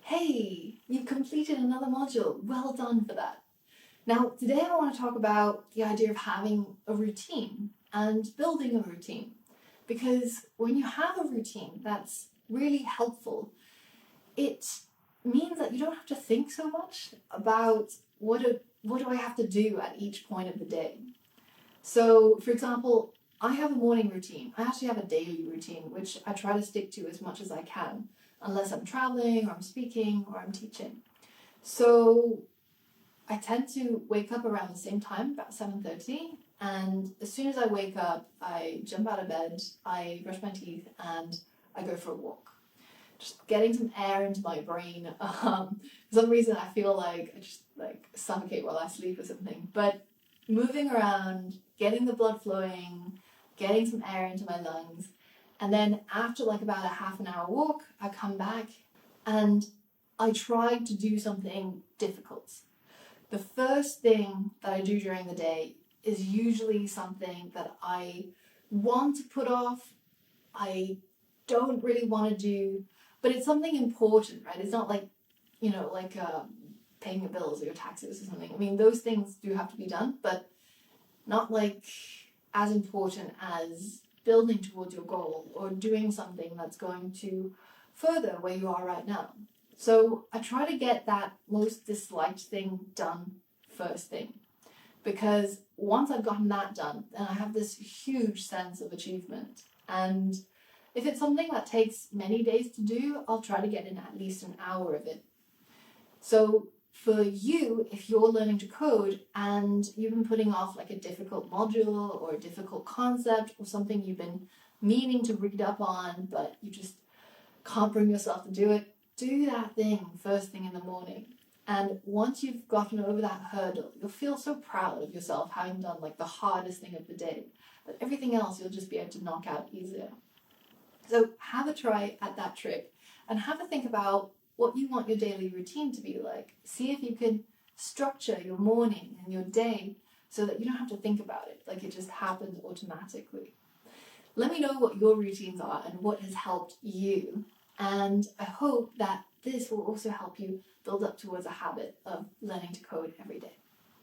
Hey, you've completed another module. Well done for that. Now, today I want to talk about the idea of having a routine and building a routine. Because when you have a routine that's really helpful, it means that you don't have to think so much about what do I have to do at each point of the day. So, for example, I have a morning routine. I actually have a daily routine, which I try to stick to as much as I can, unless I'm traveling or I'm speaking or I'm teaching. So I tend to wake up around the same time, about 7:30, and as soon as I wake up, I jump out of bed, I brush my teeth, and I go for a walk. Just getting some air into my brain. For some reason, I feel like I just suffocate while I sleep or something. But moving around, getting the blood flowing, getting some air into my lungs, and then after about a half an hour walk, I come back and I try to do something difficult. The first thing that I do during the day is usually something that I want to put off, I don't really want to do, but it's something important, right? It's not paying your bills or your taxes or something. I mean, those things do have to be done, but not as important as building towards your goal or doing something that's going to further where you are right now. So I try to get that most disliked thing done first thing, because once I've gotten that done, then I have this huge sense of achievement. And if it's something that takes many days to do, I'll try to get in at least an hour of it. So for you, if you're learning to code and you've been putting off a difficult module or a difficult concept or something you've been meaning to read up on, but you just can't bring yourself to do it, do that thing first thing in the morning. And once you've gotten over that hurdle, you'll feel so proud of yourself having done the hardest thing of the day. But everything else you'll just be able to knock out easier. So have a try at that trick and have a think about what you want your daily routine to be like. See if you can structure your morning and your day so that you don't have to think about it, it just happens automatically. Let me know what your routines are and what has helped you. And I hope that this will also help you build up towards a habit of learning to code every day.